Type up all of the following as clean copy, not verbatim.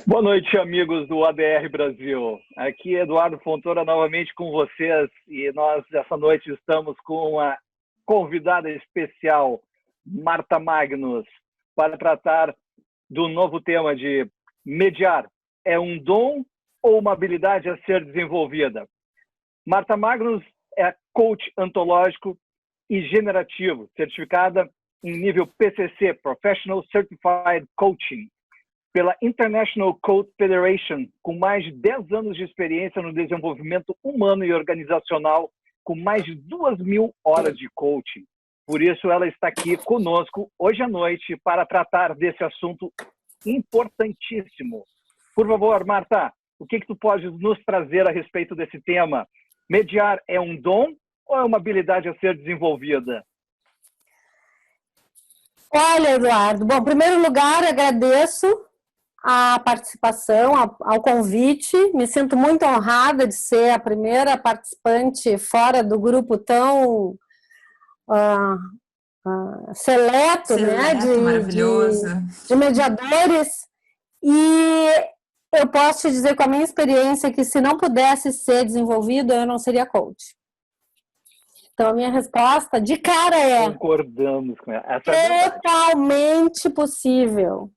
Boa noite, amigos do ADR Brasil. Aqui Eduardo Fontoura novamente com vocês e nós, essa noite, estamos com uma convidada especial, Marta Magnus, para tratar do novo tema de mediar. É um dom ou uma habilidade a ser desenvolvida? Marta Magnus é coach ontológico e generativo, certificada em nível PCC, Professional Certified Coaching, pela International Coach Federation, com mais de 10 anos de experiência no desenvolvimento humano e organizacional, com mais de 2.000 horas de coaching. Por isso, ela está aqui conosco hoje à noite para tratar desse assunto importantíssimo. Por favor, Marta, o que tu pode nos trazer a respeito desse tema? Mediar é um dom ou é uma habilidade a ser desenvolvida? Olha, Eduardo, bom, em primeiro lugar, agradeço a participação, ao convite. Me sinto muito honrada de ser a primeira participante fora do grupo tão seleto, né, de mediadores. E eu posso te dizer com a minha experiência que se não pudesse ser desenvolvido, eu não seria coach. Então, a minha resposta de cara é... Concordamos com essa. Totalmente possível.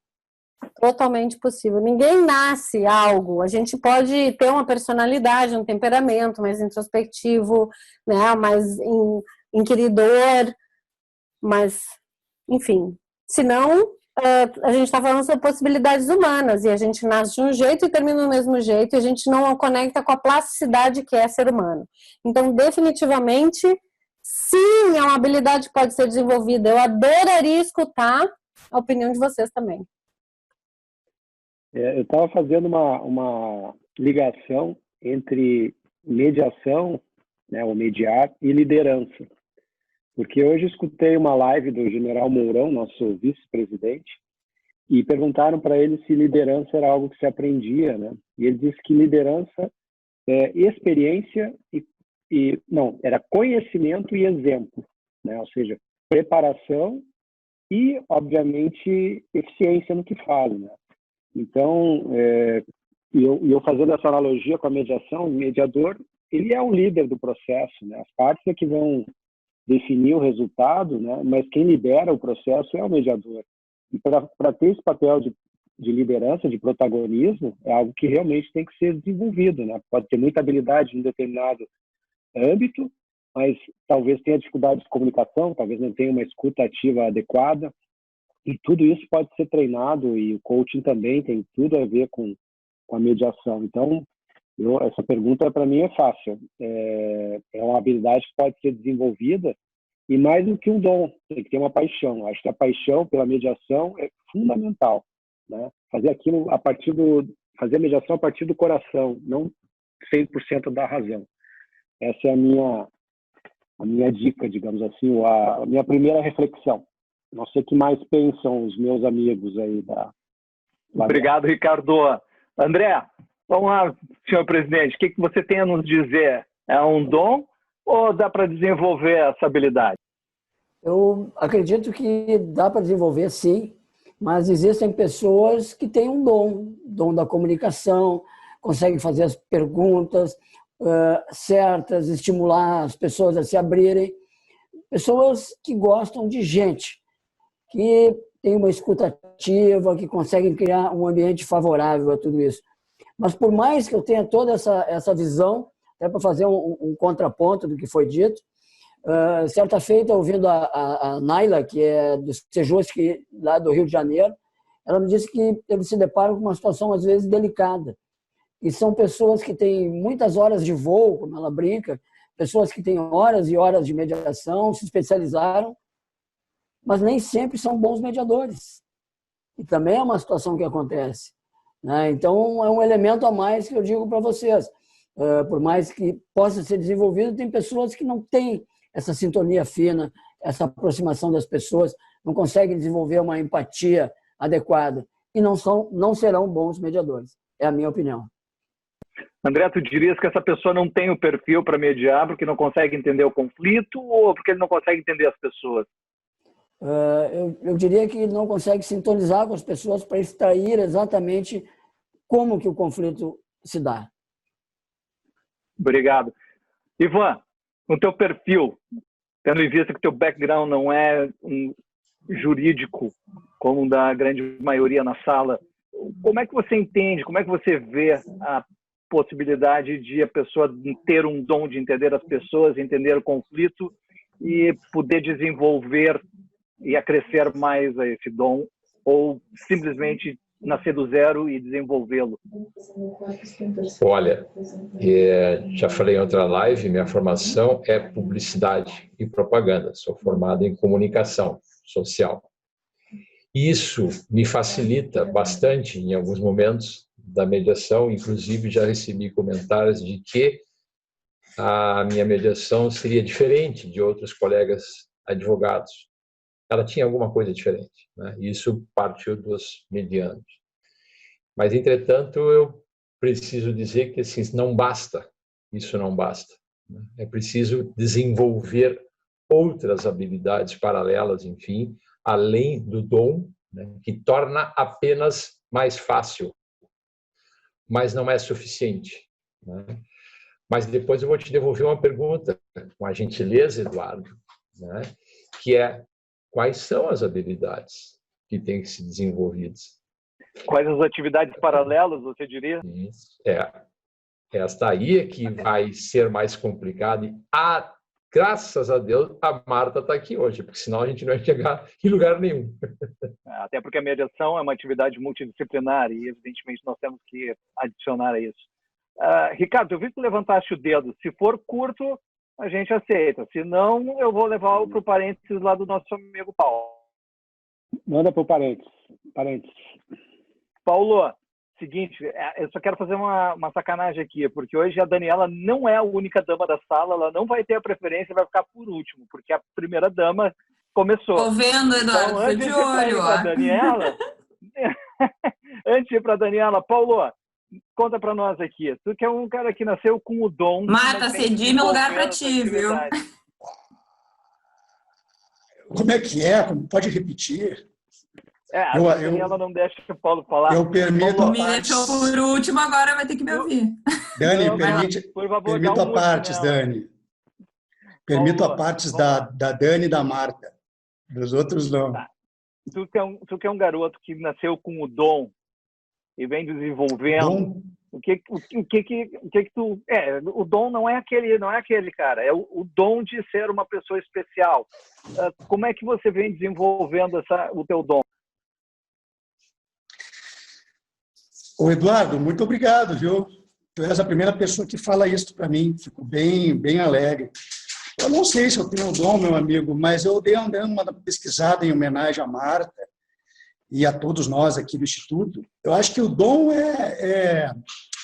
Totalmente possível. Ninguém nasce algo. A gente pode ter uma personalidade, um temperamento mais introspectivo, né, mais inquiridor, mas, enfim. Senão, a gente está falando sobre possibilidades humanas e a gente nasce de um jeito e termina do mesmo jeito e a gente não conecta com a plasticidade que é ser humano. Então, definitivamente, sim, é uma habilidade que pode ser desenvolvida. Eu adoraria escutar a opinião de vocês também. Eu estava fazendo uma ligação entre mediação, né, ou mediar, e liderança. Porque hoje escutei uma live do General Mourão, nosso vice-presidente, e perguntaram para ele se liderança era algo que se aprendia, né? E ele disse que liderança é experiência não, era conhecimento e exemplo, né? Ou seja, preparação e, obviamente, eficiência no que faz, né? Então, eu fazendo essa analogia com a mediação, o mediador, ele é o líder do processo, né? As partes é que vão definir o resultado, né? Mas quem lidera o processo é o mediador. E para ter esse papel de liderança, de protagonismo, é algo que realmente tem que ser desenvolvido, né? Pode ter muita habilidade em um determinado âmbito, mas talvez tenha dificuldade de comunicação, talvez não tenha uma escuta ativa adequada. E tudo isso pode ser treinado e o coaching também tem tudo a ver com a mediação. Então, essa pergunta para mim é fácil. É uma habilidade que pode ser desenvolvida e mais do que um dom, tem que ter uma paixão. Acho que a paixão pela mediação é fundamental, né? Fazer a mediação a partir do coração, não 100% da razão. Essa é a minha dica, digamos assim, a minha primeira reflexão. Não sei o que mais pensam os meus amigos aí da... Obrigado, Ricardo. André, vamos lá, senhor presidente, o que você tem a nos dizer? É um dom ou dá para desenvolver essa habilidade? Eu acredito que dá para desenvolver, sim, mas existem pessoas que têm um dom da comunicação, conseguem fazer as perguntas certas, estimular as pessoas a se abrirem. Pessoas que gostam de gente, que tem uma escuta ativa, que conseguem criar um ambiente favorável a tudo isso. Mas por mais que eu tenha toda essa visão, até para fazer um contraponto do que foi dito, certa feita, ouvindo a Naila, que é do Sejusk, lá do Rio de Janeiro, ela me disse que eles se deparam com uma situação, às vezes, delicada. E são pessoas que têm muitas horas de voo, como ela brinca, pessoas que têm horas e horas de mediação, se especializaram, mas nem sempre são bons mediadores. E também é uma situação que acontece, né? Então, é um elemento a mais que eu digo para vocês. Por mais que possa ser desenvolvido, tem pessoas que não têm essa sintonia fina, essa aproximação das pessoas, não conseguem desenvolver uma empatia adequada e não serão bons mediadores. É a minha opinião. André, tu dirias que essa pessoa não tem o perfil para mediar porque não consegue entender o conflito ou porque ele não consegue entender as pessoas? Eu diria que não consegue sintonizar com as pessoas para extrair exatamente como que o conflito se dá. Obrigado. Ivan, no teu perfil, tendo em vista que o teu background não é um jurídico, como o da grande maioria na sala, como é que você entende, como é que você vê a possibilidade de a pessoa ter um dom de entender as pessoas, entender o conflito e poder desenvolver e acrescer mais a esse dom, ou simplesmente nascer do zero e desenvolvê-lo? Olha, já falei em outra live, minha formação é publicidade e propaganda. Sou formado em comunicação social. Isso me facilita bastante em alguns momentos da mediação, inclusive já recebi comentários de que a minha mediação seria diferente de outros colegas advogados. Ela tinha alguma coisa diferente, né? Isso partiu dos medianos. Mas, entretanto, eu preciso dizer que assim, não basta, isso não basta. É preciso desenvolver outras habilidades paralelas, enfim, além do dom, né, que torna apenas mais fácil, mas não é suficiente, né? Mas depois eu vou te devolver uma pergunta, com a gentileza, Eduardo, né, que é: quais são as habilidades que têm que ser desenvolvidas? Quais as atividades paralelas, você diria? Esta aí é que vai ser mais complicada e, graças a Deus, a Marta está aqui hoje, porque senão a gente não ia chegar em lugar nenhum. Até porque a mediação é uma atividade multidisciplinar e, evidentemente, nós temos que adicionar a isso. Ricardo, eu vi que tu levantaste o dedo. Se for curto, a gente aceita. Se não, eu vou levar para o parênteses lá do nosso amigo Paulo. Manda para o parênteses. Paulo, seguinte, eu só quero fazer uma sacanagem aqui, porque hoje a Daniela não é a única dama da sala, ela não vai ter a preferência, vai ficar por último, porque a primeira dama começou. Tô vendo, Eduardo, então, foi de olho, ó. Daniela, antes de ir para a Daniela, Paulo, conta para nós aqui. Tu que é um cara que nasceu com o dom... Marta, cedi meu lugar para ti, viu? Como é que é? Pode repetir? A Daniela não deixa o Paulo falar. Eu permito Paulo, me deixou por último, agora vai ter que me ouvir. Dani, não, permito a partes, Dani. Permito a partes da Dani e da Marta. Dos outros, não. Tá. Tu que é um garoto que nasceu com o dom e vem desenvolvendo... O que tu... o dom não é aquele, cara. É o dom de ser uma pessoa especial. Como é que você vem desenvolvendo o teu dom? Ô, Eduardo, muito obrigado, viu? Tu és a primeira pessoa que fala isso para mim. Fico bem alegre. Eu não sei se eu tenho o dom, meu amigo, mas eu dei uma pesquisada em homenagem à Marta e a todos nós aqui do Instituto. Eu acho que o dom é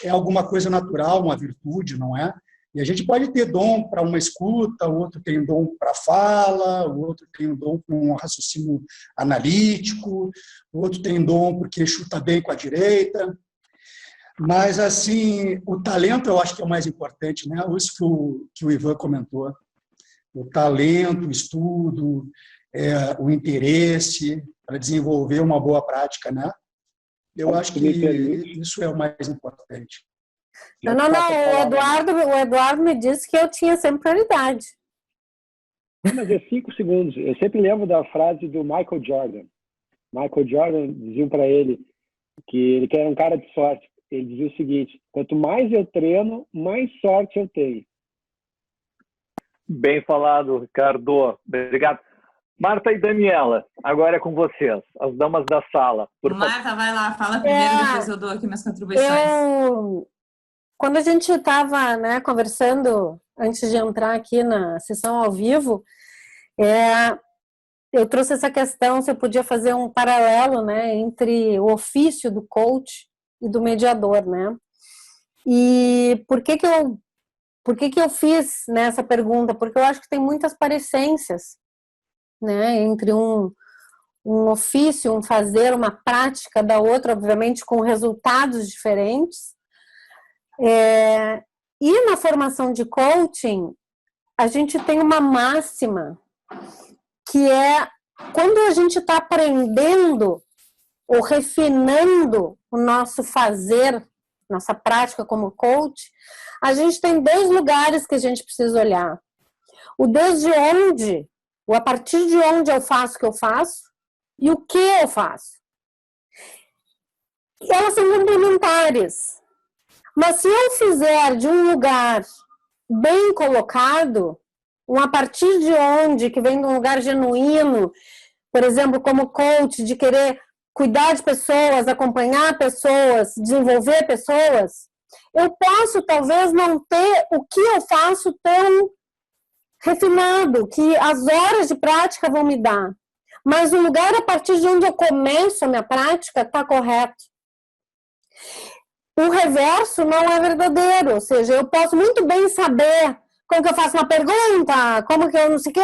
alguma coisa natural, uma virtude, não é? E a gente pode ter dom para uma escuta, o outro tem dom para fala, o outro tem dom para um raciocínio analítico, o outro tem dom porque chuta bem com a direita. Mas, assim, o talento eu acho que é o mais importante, né? Isso que o Ivan comentou. O talento, o estudo, o interesse para desenvolver uma boa prática, né? Eu acho que isso é o mais importante. Não. O Eduardo me disse que eu tinha sempre prioridade. Mas é 5 segundos. Eu sempre lembro da frase do Michael Jordan. Michael Jordan diziam para ele que ele era um cara de sorte. Ele dizia o seguinte: quanto mais eu treino, mais sorte eu tenho. Bem falado, Ricardo. Obrigado. Marta e Daniela, agora é com vocês, as damas da sala. Marta, vai lá, fala primeiro, depois eu dou aqui minhas contribuições. Quando a gente estava, né, conversando, antes de entrar aqui na sessão ao vivo, eu trouxe essa questão, se eu podia fazer um paralelo, né, entre o ofício do coach e do mediador, né? E por que eu fiz, né, essa pergunta? Porque eu acho que tem muitas parecências, né, entre um ofício, um fazer, uma prática da outra, obviamente com resultados diferentes. E na formação de coaching, a gente tem uma máxima que é quando a gente está aprendendo ou refinando o nosso fazer, nossa prática como coach, a gente tem 2 lugares que a gente precisa olhar. O desde onde, ou a partir de onde eu faço o que eu faço, e o que eu faço. E elas são complementares. Mas se eu fizer de um lugar bem colocado, a partir de onde, que vem de um lugar genuíno, por exemplo, como coach, de querer cuidar de pessoas, acompanhar pessoas, desenvolver pessoas, eu posso talvez não ter o que eu faço tão refinado, que as horas de prática vão me dar. Mas o lugar a partir de onde eu começo a minha prática está correto. O reverso não é verdadeiro, ou seja, eu posso muito bem saber como que eu faço uma pergunta, como que eu não sei o que,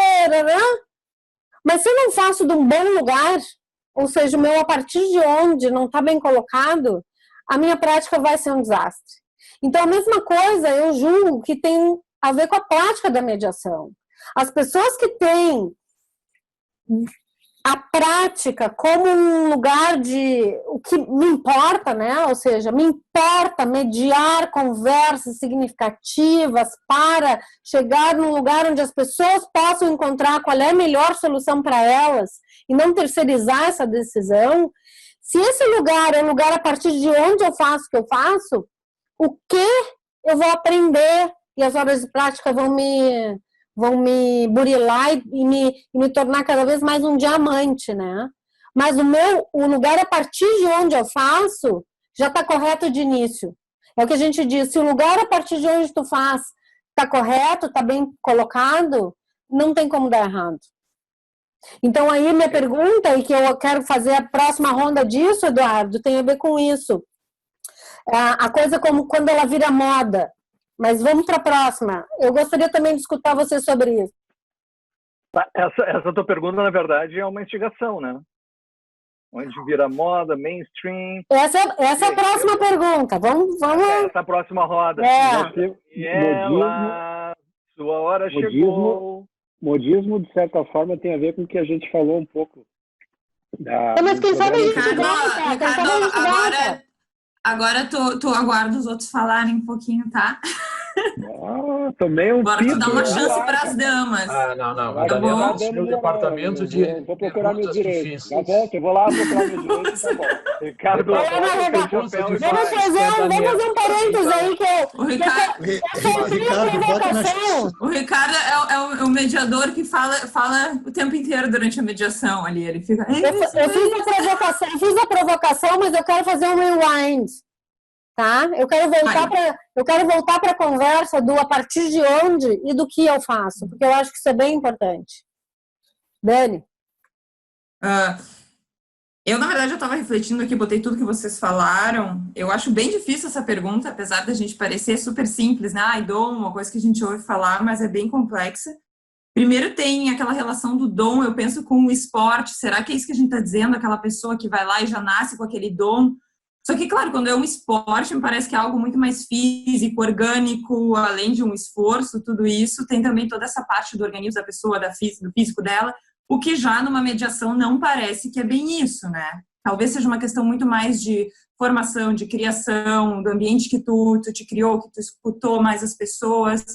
mas se eu não faço de um bom lugar, ou seja, o meu a partir de onde não está bem colocado, a minha prática vai ser um desastre. Então, a mesma coisa eu julgo que tem a ver com a prática da mediação. As pessoas que têm a prática como um lugar de o que me importa, né? Ou seja, me importa mediar conversas significativas para chegar num lugar onde as pessoas possam encontrar qual é a melhor solução para elas e não terceirizar essa decisão. Se esse lugar é um lugar a partir de onde eu faço o que eu faço, o que eu vou aprender e as horas de prática vão me burilar e me tornar cada vez mais um diamante, né? Mas o lugar a partir de onde eu faço já está correto de início. É o que a gente diz, se o lugar a partir de onde tu faz está correto, está bem colocado, não tem como dar errado. Então aí minha pergunta, e que eu quero fazer a próxima ronda disso, Eduardo, tem a ver com isso. A coisa como quando ela vira moda. Mas vamos para a próxima. Eu gostaria também de escutar você sobre isso. Essa tua pergunta, na verdade, é uma instigação, né? Onde vira moda, mainstream... Essa é a próxima pergunta. Vamos... Essa é a próxima roda. Sua hora chegou. Modismo, de certa forma, tem a ver com o que a gente falou um pouco. Mas quem sabe a gente volta. Agora tu aguarda os outros falarem um pouquinho, tá? Tomei um Agora tu dá uma chance para as damas. Não. Agora no departamento de... Vou procurar meus direitos. Tá bom, eu vou lá procurar meus direitos, tá bom. Ricardo, vamos fazer um parênteses aí que o Ricardo é o mediador que fala o tempo inteiro durante a mediação ali. Ele fica... Eu fiz a provocação, mas eu quero fazer um rewind. Tá? Eu quero voltar para a conversa do a partir de onde e do que eu faço, porque eu acho que isso é bem importante. Dani? Eu, na verdade, eu estava refletindo aqui, botei tudo que vocês falaram. Eu acho bem difícil essa pergunta, apesar da gente parecer super simples, né? Dom, uma coisa que a gente ouve falar, mas é bem complexa. Primeiro tem aquela relação do dom, eu penso com o esporte. Será que é isso que a gente está dizendo? Aquela pessoa que vai lá e já nasce com aquele dom? Só que, claro, quando é um esporte, me parece que é algo muito mais físico, orgânico, além de um esforço, tudo isso. Tem também toda essa parte do organismo da pessoa, do físico dela, o que já numa mediação não parece que é bem isso, né? Talvez seja uma questão muito mais de formação, de criação, do ambiente que tu te criou, que tu escutou mais as pessoas.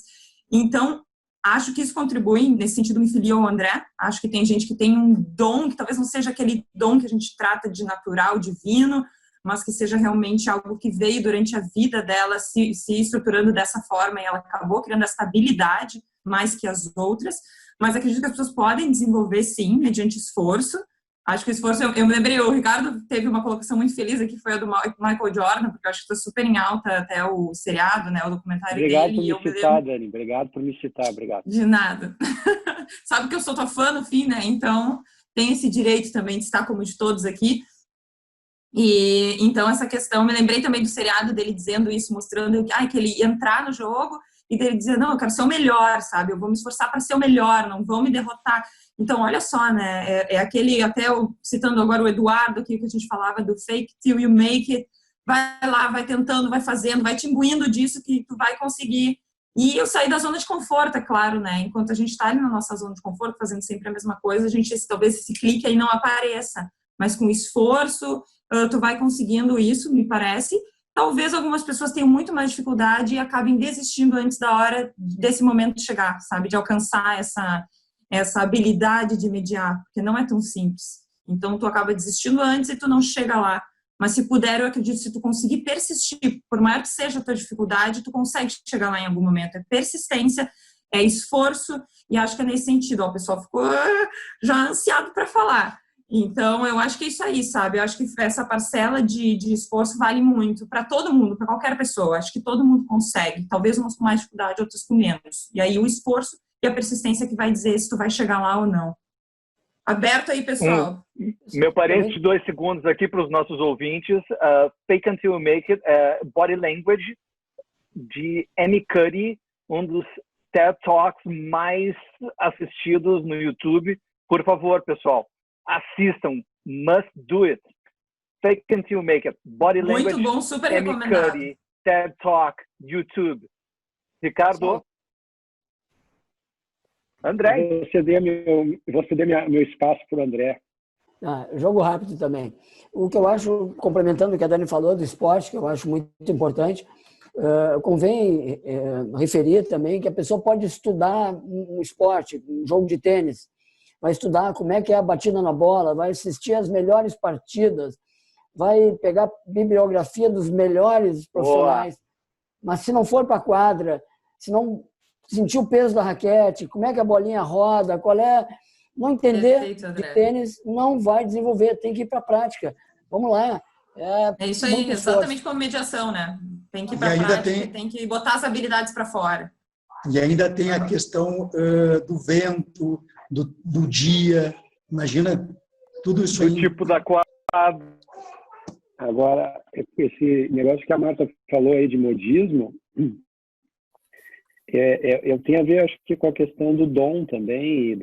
Então, acho que isso contribui, nesse sentido me filiou ao André. Acho que tem gente que tem um dom, que talvez não seja aquele dom que a gente trata de natural, divino, mas que seja realmente algo que veio durante a vida dela se estruturando dessa forma e ela acabou criando essa habilidade mais que as outras. Mas acredito que as pessoas podem desenvolver, sim, mediante esforço. Acho que o esforço... Eu me lembrei, o Ricardo teve uma colocação muito feliz aqui, foi a do Michael Jordan, porque eu acho que está super em alta até o seriado, né, o documentário obrigado dele. Por me citar, Dani. Obrigado por me citar, obrigado. De nada. Sabe que eu sou tua fã, no fim, né? Então, tem esse direito também de estar como de todos aqui. E então essa questão, me lembrei também do seriado dele dizendo isso, mostrando que ele ia entrar no jogo e dele dizer, não, eu quero ser o melhor, sabe, eu vou me esforçar para ser o melhor, não vão me derrotar. Então olha só, né, é aquele, até citando agora o Eduardo aqui, que a gente falava do fake till you make it, vai lá, vai tentando, vai fazendo, vai te imbuindo disso que tu vai conseguir. E eu saí da zona de conforto, é claro, né, enquanto a gente está ali na nossa zona de conforto, fazendo sempre a mesma coisa, talvez esse clique aí não apareça, mas com esforço, tu vai conseguindo isso, me parece. Talvez algumas pessoas tenham muito mais dificuldade e acabem desistindo antes da hora desse momento chegar, sabe? De alcançar essa habilidade de mediar, porque não é tão simples. Então, tu acaba desistindo antes e tu não chega lá. Mas se puder, eu acredito que se tu conseguir persistir, por maior que seja a tua dificuldade, tu consegue chegar lá em algum momento. É persistência, é esforço, e acho que é nesse sentido. Ó, o pessoal ficou já ansiado para falar. Então, eu acho que é isso aí, sabe? Eu acho que essa parcela de esforço vale muito para todo mundo, para qualquer pessoa. Acho que todo mundo consegue. Talvez uns com mais dificuldade, outros com menos. E aí o esforço e a persistência que vai dizer se tu vai chegar lá ou não. Aberto aí, pessoal. Meu parente de 2 segundos aqui para os nossos ouvintes. Fake Until You Make It, Body Language, de Amy Cuddy, um dos TED Talks mais assistidos no YouTube. Por favor, pessoal, assistam. Must do it. Fake Until You Make It, Body Language, muito bom, super Amy recomendado. Cuddy, TED Talk, YouTube. Ricardo? André? Vou ceder meu espaço para o André. Jogo rápido também. O que eu acho, complementando o que a Dani falou do esporte, que eu acho muito importante, convém referir também que a pessoa pode estudar um esporte, um jogo de tênis, vai estudar como é que é a batida na bola, vai assistir as melhores partidas, vai pegar bibliografia dos melhores profissionais. Mas se não for para a quadra, se não sentir o peso da raquete, como é que a bolinha roda, não entender Perfeito, de tênis, não vai desenvolver, tem que ir para a prática. Vamos lá. É isso aí, exatamente como mediação, né? Tem que ir para a prática, tem que botar as habilidades para fora. E ainda tem a questão do vento, do dia, imagina tudo isso aí. Do tipo da quadra. Agora, esse negócio que a Marta falou aí de modismo, eu tenho a ver, acho que, com a questão do dom também,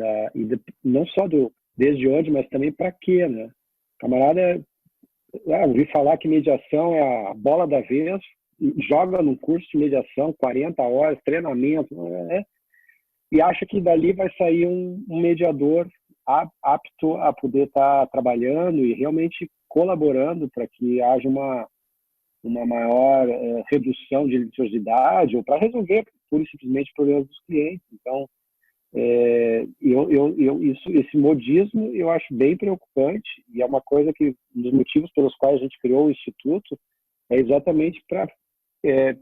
não só desde onde, mas também para quê, né? Camarada, ouvi falar que mediação é a bola da vez, joga num curso de mediação, 40 horas, treinamento, e acha que dali vai sair um mediador apto a poder estar trabalhando e realmente colaborando para que haja uma maior redução de litigiosidade ou para resolver pura e simplesmente problemas dos clientes. Então, esse modismo eu acho bem preocupante e é uma coisa que, um dos motivos pelos quais a gente criou o Instituto é exatamente para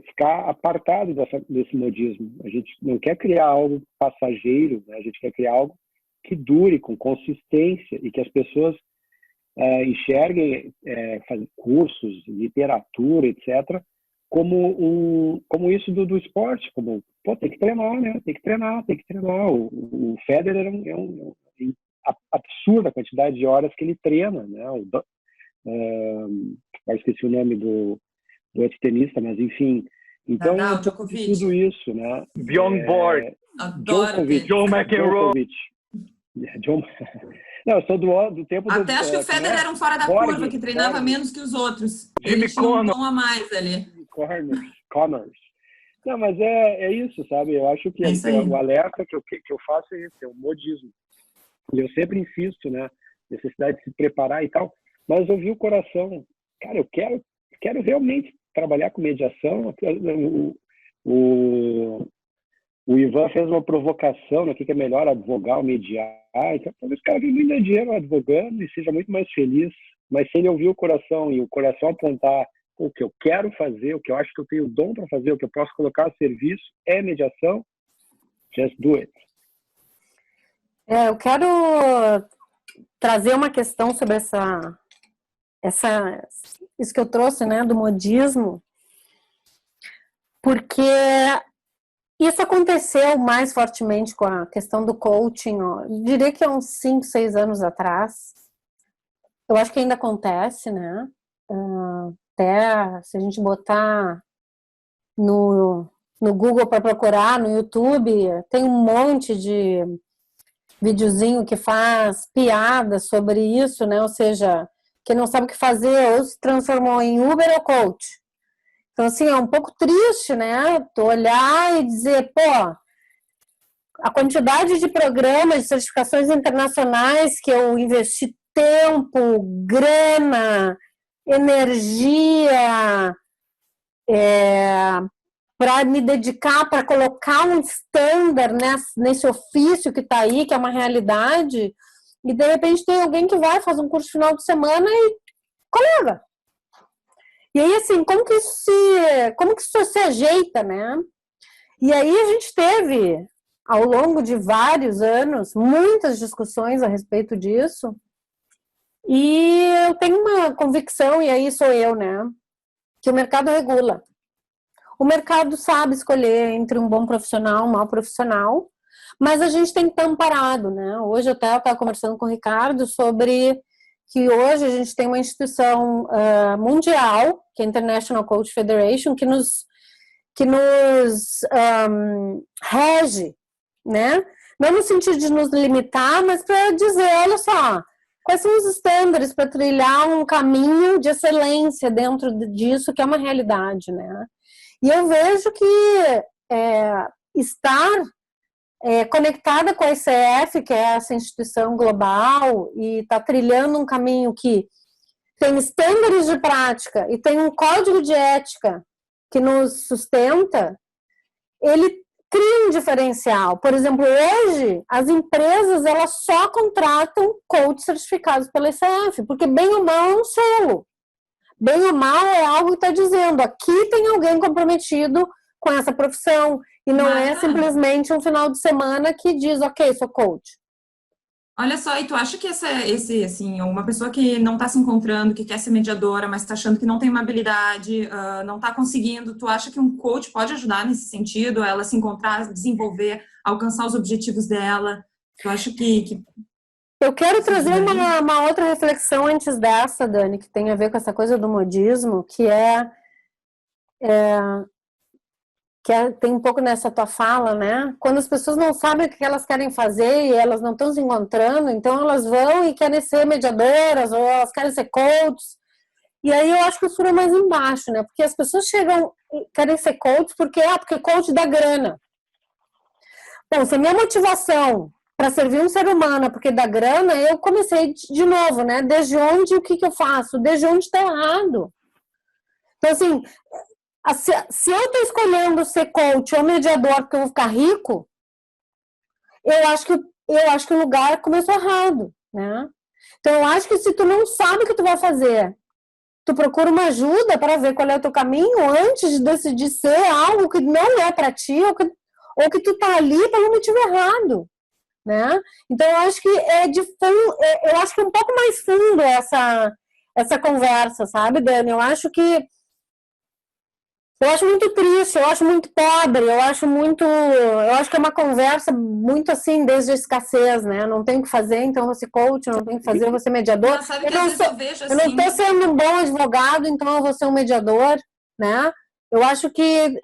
ficar apartado desse modismo. A gente não quer criar algo passageiro, né? A gente quer criar algo que dure com consistência e que as pessoas enxerguem cursos, literatura, etc., como isso do esporte, como, tem que treinar, né? Tem que treinar. O Federer é absurda a quantidade de horas que ele treina, né? Eu esqueci o nome do outro tenista, mas enfim. Então, tudo isso, né? Bjorn Borg, John McEnroe. Não, eu sou do tempo Até acho que o Federer era um fora da curva, que treinava menos que os outros. Ele tinha um dom a mais ali. Connors. Não, mas é isso, sabe? Eu acho que o alerta que eu faço é esse, é o modismo. E eu sempre insisto, né? Necessidade de se preparar e tal. Mas eu vi o coração. Cara, eu quero realmente trabalhar com mediação. O Ivan fez uma provocação, né? O que é melhor, advogar ou mediar? Então, talvez o cara ganhe muito dinheiro advogando e seja muito mais feliz. Mas se ele ouvir o coração e o coração apontar o que eu quero fazer, o que eu acho que eu tenho dom para fazer, o que eu posso colocar a serviço é mediação, just do it. Eu quero trazer uma questão sobre isso que eu trouxe, né, do modismo, porque isso aconteceu mais fortemente com a questão do coaching, eu diria que há uns 5, 6 anos atrás. Eu acho que ainda acontece, né? Até se a gente botar no Google para procurar, no YouTube, tem um monte de videozinho que faz piada sobre isso, né? Ou seja, quem não sabe o que fazer ou se transformou em Uber ou coach. Então, assim, é um pouco triste, né? Tu olhar e dizer, a quantidade de programas de certificações internacionais que eu investi tempo, grana energia para me dedicar, para colocar um standard nesse ofício que está aí, que é uma realidade, e de repente tem alguém que vai, faz um curso final de semana e colega. E aí, assim, como que isso se ajeita, né? E aí a gente teve, ao longo de vários anos, muitas discussões a respeito disso, e eu tenho uma convicção, e aí sou eu, né? Que o mercado regula. O mercado sabe escolher entre um bom profissional e um mau profissional, mas a gente tem que estar amparado, né? Hoje eu até estava conversando com o Ricardo sobre que hoje a gente tem uma instituição mundial, que é a International Coach Federation, que nos rege, né? Não no sentido de nos limitar, mas para dizer, olha só, quais são os estándares para trilhar um caminho de excelência dentro disso, que é uma realidade, né? E eu vejo que estar conectada com a ICF, que é essa instituição global, e está trilhando um caminho que tem estándares de prática e tem um código de ética que nos sustenta, ele cria um diferencial. Por exemplo, hoje, as empresas elas só contratam coaches certificados pela ICF, porque bem ou mal é um selo. Bem ou mal é algo que está dizendo, aqui tem alguém comprometido com essa profissão, e não é simplesmente um final de semana que diz, ok, sou coach. Olha só, e tu acha que uma pessoa que não está se encontrando, que quer ser mediadora, mas está achando que não tem uma habilidade, não está conseguindo, tu acha que um coach pode ajudar nesse sentido, ela se encontrar, desenvolver, alcançar os objetivos dela? Tu acha que... Eu quero trazer uma outra reflexão antes dessa, Dani, que tem a ver com essa coisa do modismo, que tem um pouco nessa tua fala, né? Quando as pessoas não sabem o que elas querem fazer e elas não estão se encontrando, então elas vão e querem ser mediadoras ou elas querem ser coaches. E aí eu acho que o furo é mais embaixo, né? Porque as pessoas chegam e querem ser coaches porque coach dá grana. Então, se a minha motivação para servir um ser humano porque dá grana, eu comecei de novo, né? Desde onde, o que eu faço? Desde onde está errado. Então, assim... Se eu estou escolhendo ser coach ou mediador porque eu vou ficar rico, eu acho que o lugar começou errado, né? Então, eu acho que se tu não sabe o que tu vai fazer, tu procura uma ajuda para ver qual é o teu caminho antes de decidir ser algo que não é para ti ou que tu tá ali pelo motivo errado, né? Então, eu acho que eu acho que é um pouco mais fundo essa conversa, sabe, Dani? Eu acho muito triste, eu acho muito pobre, eu acho que é uma conversa muito assim, desde a escassez, né? Não tenho o que fazer, então eu vou ser coach, não tenho o que fazer, eu vou ser mediador. Mas sabe que às vezes eu vejo assim... Eu não estou sendo um bom advogado, então eu vou ser um mediador, né? Eu acho que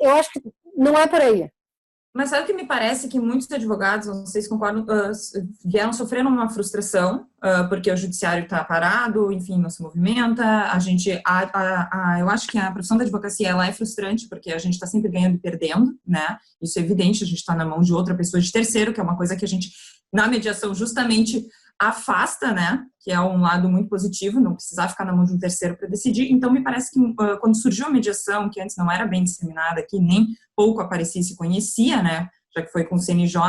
não é por aí. Mas sabe o que me parece que muitos advogados, não sei se concordam, vieram sofrendo uma frustração, porque o judiciário está parado, enfim, não se movimenta, eu acho que a profissão da advocacia, ela é frustrante, porque a gente está sempre ganhando e perdendo, né, isso é evidente, a gente está na mão de outra pessoa, de terceiro, que é uma coisa que a gente, na mediação, justamente afasta, né, que é um lado muito positivo, não precisar ficar na mão de um terceiro para decidir. Então, me parece que quando surgiu a mediação, que antes não era bem disseminada aqui, nem pouco aparecia e se conhecia, né, já que foi com o CNJ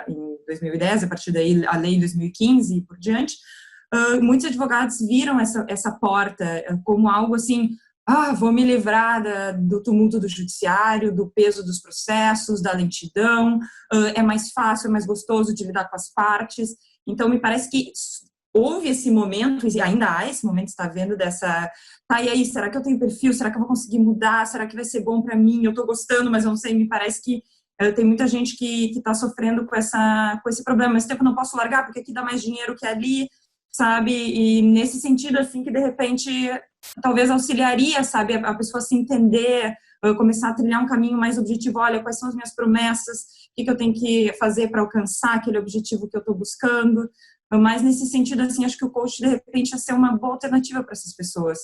em 2010, a partir daí a lei em 2015 e por diante, muitos advogados viram essa porta como algo assim, vou me livrar do tumulto do judiciário, do peso dos processos, da lentidão, é mais fácil, é mais gostoso de lidar com as partes. Então, me parece que houve esse momento, e ainda há esse momento, está vendo dessa... e aí, será que eu tenho perfil? Será que eu vou conseguir mudar? Será que vai ser bom para mim? Eu estou gostando, mas eu não sei, me parece que tem muita gente que está sofrendo com esse problema. Esse tempo eu não posso largar, porque aqui dá mais dinheiro que ali, sabe? E nesse sentido, assim, que de repente, talvez auxiliaria, sabe? A pessoa se entender, começar a trilhar um caminho mais objetivo. Olha, quais são as minhas promessas? O que eu tenho que fazer para alcançar aquele objetivo que eu estou buscando? Mas nesse sentido, assim, acho que o coach, de repente, ia ser uma boa alternativa para essas pessoas.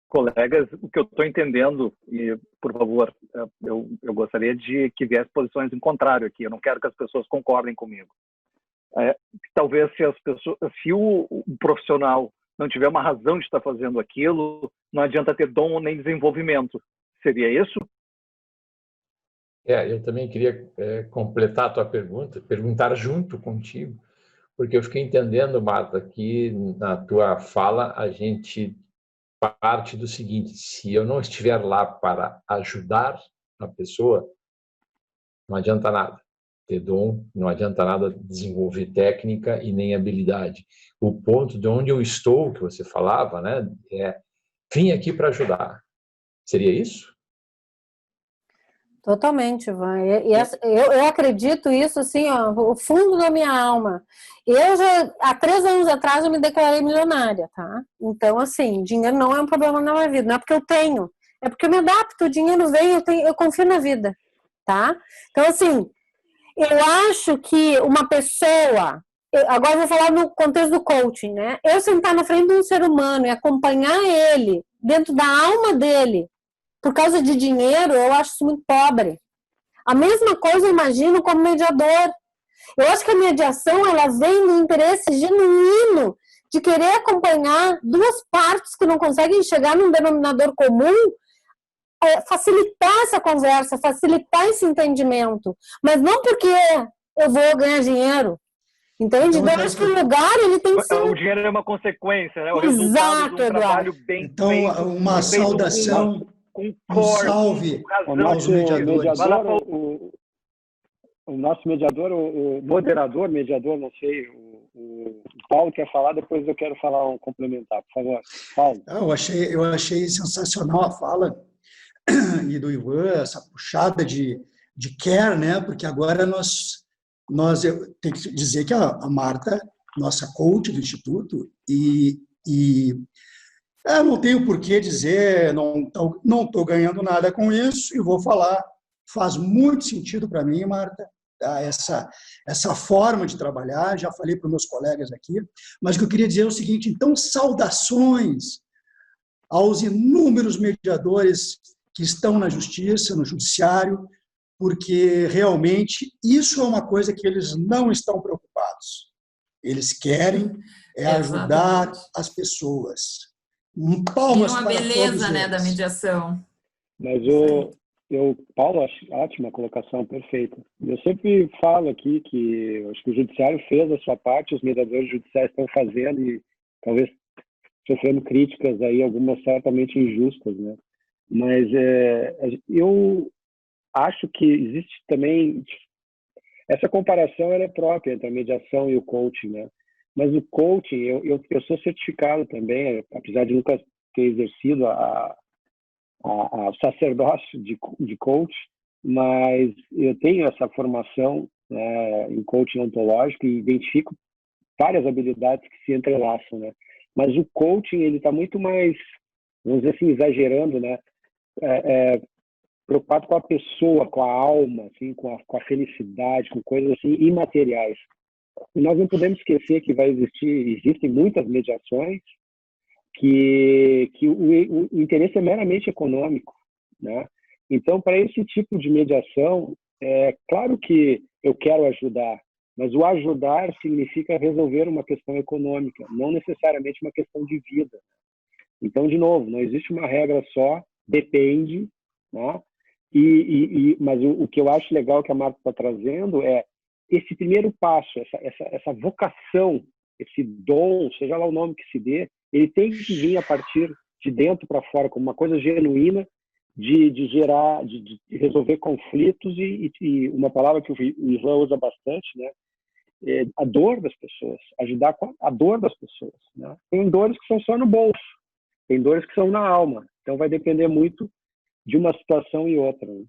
Colegas, o que eu estou entendendo, e, por favor, eu gostaria de que viesse posições em contrário aqui, eu não quero que as pessoas concordem comigo. Talvez se o profissional não tiver uma razão de estar fazendo aquilo, não adianta ter dom nem desenvolvimento. Seria isso? Eu também queria completar a tua pergunta, perguntar junto contigo, porque eu fiquei entendendo, Marta, que na tua fala a gente parte do seguinte: se eu não estiver lá para ajudar a pessoa, não adianta nada ter dom, não adianta nada desenvolver técnica e nem habilidade. O ponto de onde eu estou, que você falava, né, vim aqui para ajudar. Seria isso? Totalmente, Ivan. Eu acredito isso, assim, ó, o fundo da minha alma. Há 3 anos atrás, eu me declarei milionária, tá? Então, assim, dinheiro não é um problema na minha vida. Não é porque eu tenho, é porque eu me adapto, o dinheiro vem, eu confio na vida, tá? Então, assim, eu acho que uma pessoa... Agora eu vou falar no contexto do coaching, né? Eu sentar na frente de um ser humano e acompanhar ele, dentro da alma dele, por causa de dinheiro, eu acho isso muito pobre. A mesma coisa eu imagino como mediador. Eu acho que a mediação, ela vem do interesse genuíno de querer acompanhar duas partes que não conseguem chegar num denominador comum, facilitar essa conversa, facilitar esse entendimento. Mas não porque eu vou ganhar dinheiro. Entende? Então, eu acho que o lugar, ele tem que ser... O dinheiro é uma consequência, né? O Exato, resultado de um trabalho Eduardo. bem Então, feito, uma saudação, com um cor, salve com O razão. aos nosso mediadores. mediador, o nosso mediador, o moderador, mediador, não sei, o Paulo quer falar, depois eu quero falar um complementar, por favor. Paulo. Eu achei sensacional a fala e do Ivan, essa puxada de care, né? Porque agora eu tenho que dizer que a Marta, nossa coach do Instituto, e eu não tenho por que dizer, não estou ganhando nada com isso, e vou falar, faz muito sentido para mim, Marta, tá? Essa forma de trabalhar, já falei para os meus colegas aqui, mas o que eu queria dizer é o seguinte: então, saudações aos inúmeros mediadores que estão na justiça, no judiciário, porque realmente isso é uma coisa que eles não estão preocupados. Eles querem ajudar as pessoas. Palmas uma para beleza, todos né, eles. da mediação. Mas Paulo, ótima colocação, perfeita. Eu sempre falo aqui que eu acho que o judiciário fez a sua parte, os mediadores judiciais estão fazendo e talvez sofrendo críticas aí, algumas certamente injustas, né? Mas eu acho que existe também essa comparação, ela é própria entre a mediação e o coaching, né? Mas o coaching, eu sou certificado também, apesar de nunca ter exercido a sacerdócio de coach, mas eu tenho essa formação em coaching ontológico e identifico várias habilidades que se entrelaçam, né? Mas o coaching, ele está muito mais, vamos dizer assim, exagerando, né? Preocupado com a pessoa, com a alma, assim, com a felicidade, com coisas assim imateriais. E nós não podemos esquecer que existem muitas mediações que o interesse é meramente econômico, né? Então, para esse tipo de mediação, é claro que eu quero ajudar, mas o ajudar significa resolver uma questão econômica, não necessariamente uma questão de vida. Então, de novo, não existe uma regra só, depende, né? Mas o que eu acho legal que a Marta está trazendo é esse primeiro passo, essa vocação, esse dom, seja lá o nome que se dê, ele tem que vir a partir de dentro para fora, como uma coisa genuína de gerar, de resolver conflitos e uma palavra que o Ivan usa bastante, né? A dor das pessoas, ajudar com a dor das pessoas, né? Tem dores que são só no bolso, tem dores que são na alma, então vai depender muito de uma situação e outra, né?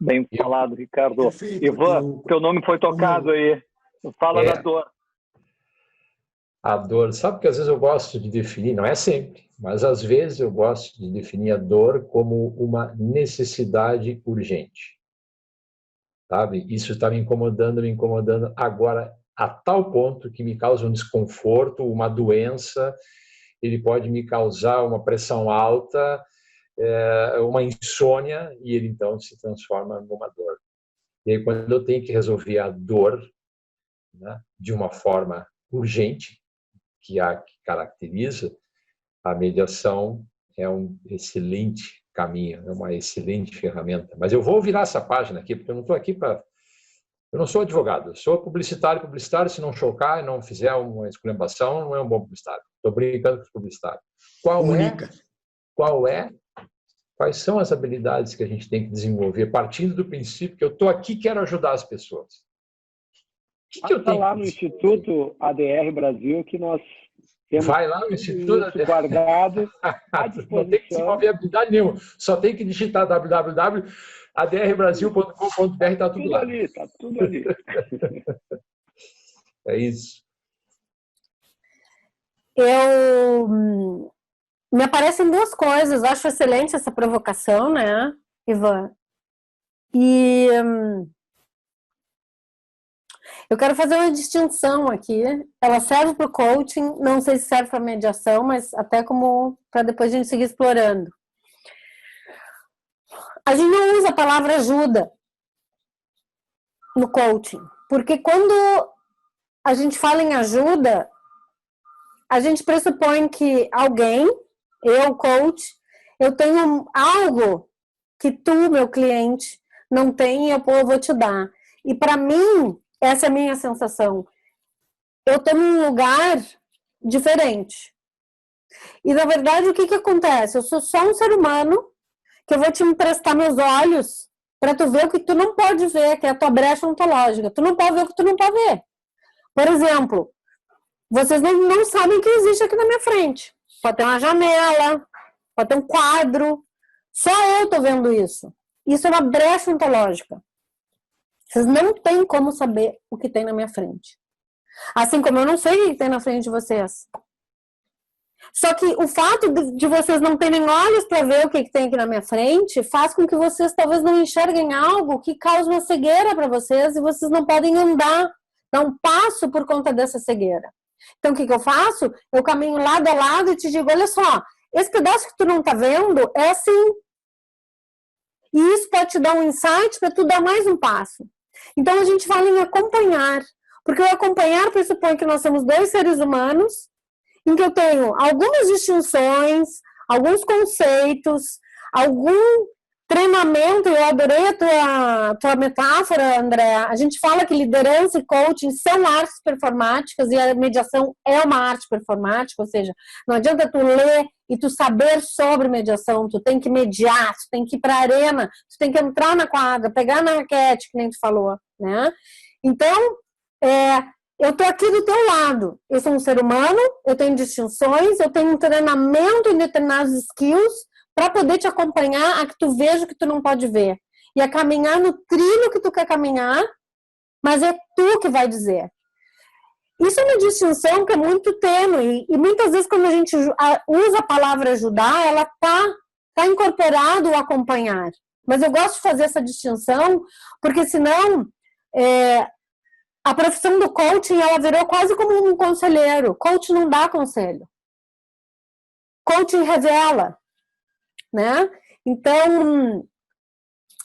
Bem falado, Ricardo. Perfeito. Ivan, teu nome foi tocado aí. Fala da dor. A dor, sabe que às vezes eu gosto de definir, não é sempre, mas às vezes eu gosto de definir a dor como uma necessidade urgente. Sabe? Isso está me incomodando agora a tal ponto que me causa um desconforto, uma doença, ele pode me causar uma pressão alta, uma insônia, e ele então se transforma numa dor. E aí, quando eu tenho que resolver a dor, né, de uma forma urgente que caracteriza, a mediação é um excelente caminho, é uma excelente ferramenta. Mas eu vou virar essa página aqui, porque eu não estou aqui para... Eu não sou advogado, eu sou publicitário. Publicitário, se não chocar e não fizer uma esculhambação, não é um bom publicitário. Estou brincando com os publicitários. Quais são as habilidades que a gente tem que desenvolver, partindo do princípio que eu estou aqui e quero ajudar as pessoas? O que eu tenho lá no Instituto ADR Brasil que nós temos... Vai lá no Instituto ADR. Guardado à disposição. Não tem que desenvolver habilidade nenhuma, só tem que digitar www.adrbrasil.com.br, está tudo lá. Está tudo ali. É isso. Me aparecem duas coisas. Acho excelente essa provocação, né, Ivan? E eu quero fazer uma distinção aqui. Ela serve para o coaching, não sei se serve para mediação, mas até como para depois a gente seguir explorando. A gente não usa a palavra ajuda no coaching, porque quando a gente fala em ajuda, a gente pressupõe que alguém, eu, coach, eu tenho algo que tu, meu cliente, não tem e eu vou te dar. E para mim, essa é a minha sensação. Eu estou num lugar diferente. E, na verdade, o que acontece? Eu sou só um ser humano que eu vou te emprestar meus olhos para tu ver o que tu não pode ver, que é a tua brecha ontológica. Tu não pode ver o que tu não pode ver. Por exemplo, vocês não sabem o que existe aqui na minha frente. Pode ter uma janela, pode ter um quadro. Só eu estou vendo isso. Isso é uma brecha ontológica. Vocês não têm como saber o que tem na minha frente. Assim como eu não sei o que tem na frente de vocês. Só que o fato de vocês não terem olhos para ver o que tem aqui na minha frente faz com que vocês talvez não enxerguem algo que causa uma cegueira para vocês e vocês não podem andar, dar um passo por conta dessa cegueira. Então, o que eu faço? Eu caminho lado a lado e te digo, olha só, esse pedaço que tu não tá vendo é assim. E isso pode te dar um insight para tu dar mais um passo. Então, a gente fala em acompanhar. Porque o acompanhar pressupõe que nós somos dois seres humanos em que eu tenho algumas distinções, alguns conceitos, algum treinamento. Eu adorei a tua metáfora, André. A gente fala que liderança e coaching são artes performáticas e a mediação é uma arte performática, ou seja, não adianta tu ler e tu saber sobre mediação, tu tem que mediar, tu tem que ir para a arena, tu tem que entrar na quadra, pegar na raquete, que nem tu falou, né? Então, eu tô aqui do teu lado. Eu sou um ser humano, eu tenho distinções, eu tenho um treinamento em determinados skills para poder te acompanhar a que tu veja o que tu não pode ver. E a caminhar no trilho que tu quer caminhar, mas é tu que vai dizer. Isso é uma distinção que é muito tênue. E muitas vezes quando a gente usa a palavra ajudar, ela tá incorporado o acompanhar. Mas eu gosto de fazer essa distinção, porque senão... a profissão do coaching, ela virou quase como um conselheiro. Coaching não dá conselho. Coaching revela, né? Então,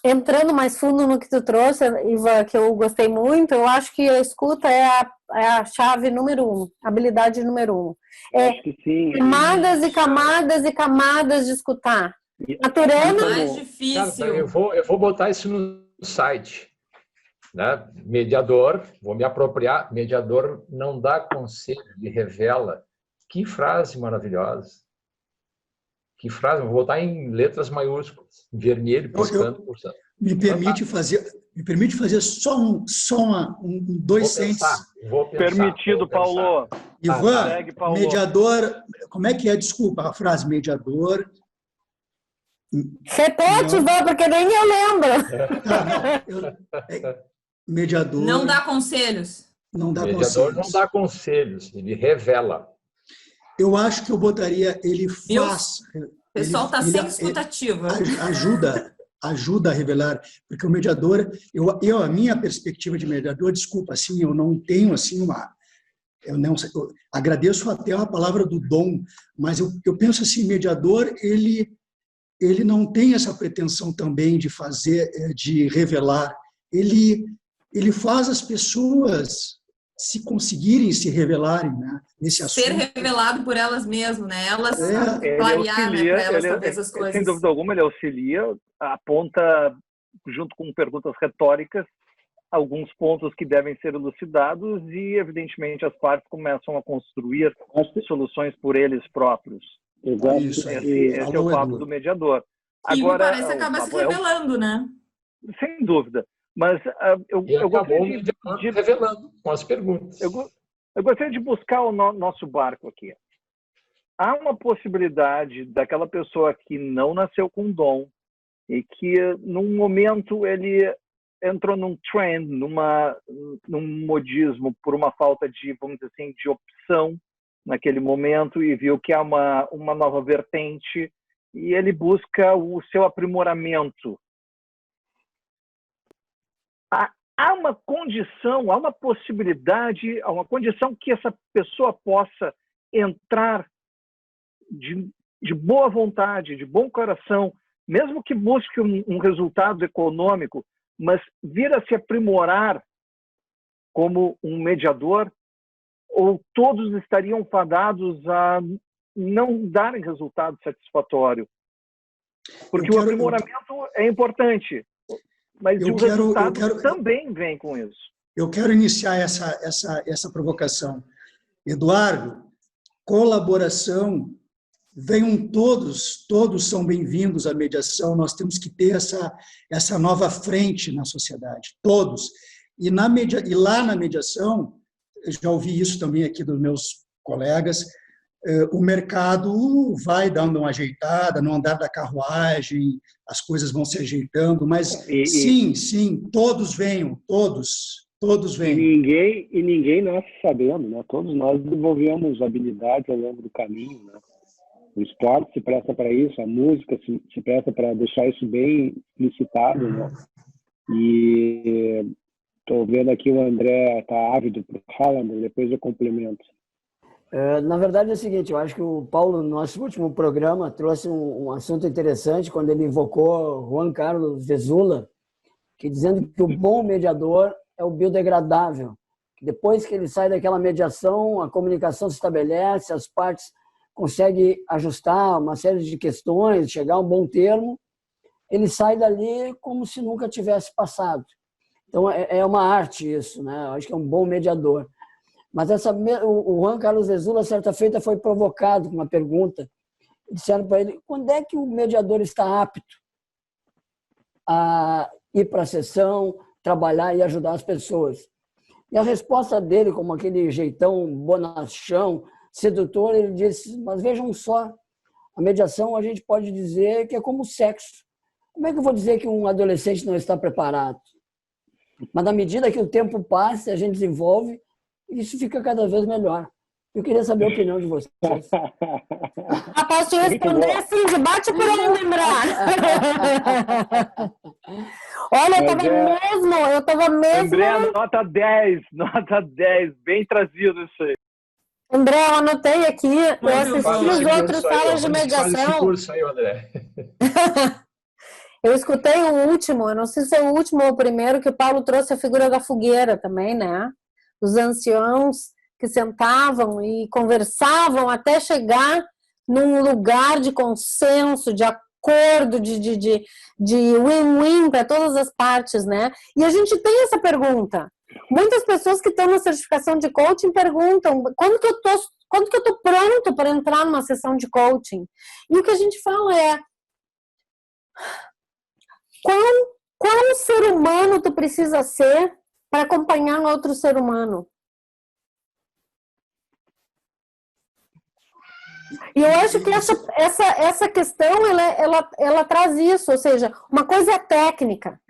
entrando mais fundo no que tu trouxe, Ivan, que eu gostei muito, eu acho que a escuta é a chave número 1, habilidade número 1. Acho que sim. Camadas e camadas e camadas de escutar. Naturana. Mais difícil. Eu vou botar isso no site. Né? Mediador, vou me apropriar, mediador não dá conselho, ele revela. Que frase maravilhosa. Que frase, vou botar em letras maiúsculas, vermelho, piscando, pulsando. Me permite fazer só dois centos. Vou pensar. Permitido, Paulo. Ivan, segue, Paulo. mediador, como é que é? Desculpa, a frase mediador. Repete, Ivan, porque nem eu lembro. Mediador. Não dá conselhos. Não dá Mediador conselhos. não dá conselhos, ele revela. Eu acho que eu botaria, ele faz. O pessoal está sem escutativa. Ajuda a revelar, porque o mediador, a minha perspectiva de mediador, desculpa, assim, eu não tenho assim eu agradeço até a palavra do dom, mas eu penso assim, mediador, ele não tem essa pretensão também de fazer, de revelar, ele faz as pessoas se conseguirem se revelarem, né, nesse assunto. Ser revelado por elas mesmas, né? Elas Ele clarear, né, para elas auxilia, talvez as coisas. sem dúvida alguma, ele auxilia, aponta, junto com perguntas retóricas, alguns pontos que devem ser elucidados e, evidentemente, as partes começam a construir soluções por eles próprios. Isso aí. Esse é o papo do mediador. E Agora, me parece acaba se revelando, né? Sem dúvida. Mas eu gostaria de revelando com as perguntas. Eu gostaria de buscar o nosso barco aqui. Há uma possibilidade daquela pessoa que não nasceu com dom e que, num momento, ele entrou num trend, num modismo, por uma falta de, vamos dizer assim, de opção naquele momento, e viu que há uma nova vertente e ele busca o seu aprimoramento. Há uma condição, há uma possibilidade, há uma condição que essa pessoa possa entrar de boa vontade, de bom coração, mesmo que busque um resultado econômico, mas vir a se aprimorar como um mediador, ou todos estariam fadados a não darem resultado satisfatório? Porque o aprimoramento é importante, mas o resultado também vem com isso. Eu quero iniciar essa provocação. Eduardo, colaboração, venham todos são bem-vindos à mediação, nós temos que ter essa nova frente na sociedade, todos. E lá na mediação, eu já ouvi isso também aqui dos meus colegas, o mercado vai dando uma ajeitada, no andar da carruagem, as coisas vão se ajeitando, mas sim, todos venham, todos venham. E ninguém nasce sabendo, né? Todos nós desenvolvemos habilidades ao longo do caminho, né? O esporte se presta para isso, a música se presta para deixar isso bem explicitado, né? E estou vendo aqui o André está ávido para falar, depois eu complemento. Na verdade é o seguinte, eu acho que o Paulo, no nosso último programa, trouxe um assunto interessante quando ele invocou Juan Carlos Vezula, que dizendo que o bom mediador é o biodegradável, que depois que ele sai daquela mediação, a comunicação se estabelece, as partes conseguem ajustar uma série de questões, chegar a um bom termo, ele sai dali como se nunca tivesse passado. Então é uma arte isso, né? Eu acho que é um bom mediador. Mas o Juan Carlos Vezula, certa feita, foi provocado com uma pergunta. Disseram para ele, quando é que o mediador está apto a ir para a sessão, trabalhar e ajudar as pessoas? E a resposta dele, como aquele jeitão bonachão, sedutor, ele disse, mas vejam só, a mediação a gente pode dizer que é como o sexo. Como é que eu vou dizer que um adolescente não está preparado? Mas na medida que o tempo passa, a gente desenvolve, isso fica cada vez melhor. Eu queria saber a opinião de vocês. Posso te responder assim, de bate por onde, André? Olha, eu tava mesmo... André, nota 10, bem trazido isso aí. André, eu anotei aqui, eu assisti os outros salas de mediação. Faz esse curso aí, André. Eu escutei o último, eu não sei se é o último ou o primeiro, que o Paulo trouxe a figura da fogueira também, né? Os anciãos que sentavam e conversavam até chegar num lugar de consenso, de acordo, de win-win para todas as partes, né? E a gente tem essa pergunta. Muitas pessoas que estão na certificação de coaching perguntam quando que eu tô pronto para entrar numa sessão de coaching? E o que a gente fala é qual ser humano tu precisa ser para acompanhar um outro ser humano? E eu acho que essa questão ela traz isso, ou seja, uma coisa é técnica,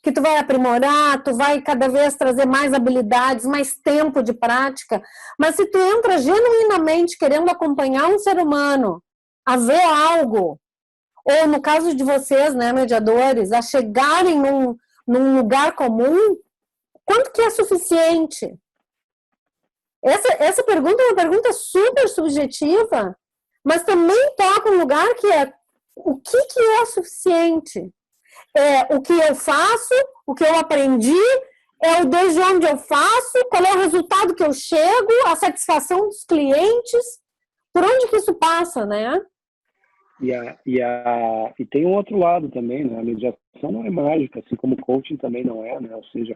que tu vai aprimorar, tu vai cada vez trazer mais habilidades, mais tempo de prática, mas se tu entra genuinamente querendo acompanhar um ser humano a ver algo, ou no caso de vocês, né, mediadores, a chegarem num lugar comum, quanto que é suficiente? Essa pergunta é uma pergunta super subjetiva, mas também toca um lugar que é o que é suficiente? É o que eu faço, o que eu aprendi, É o desde onde eu faço, qual é o resultado que eu chego, a satisfação dos clientes, por onde que isso passa, né? E tem um outro lado também, né? A mediação não é mágica, assim como o coaching também não é, né? Ou seja,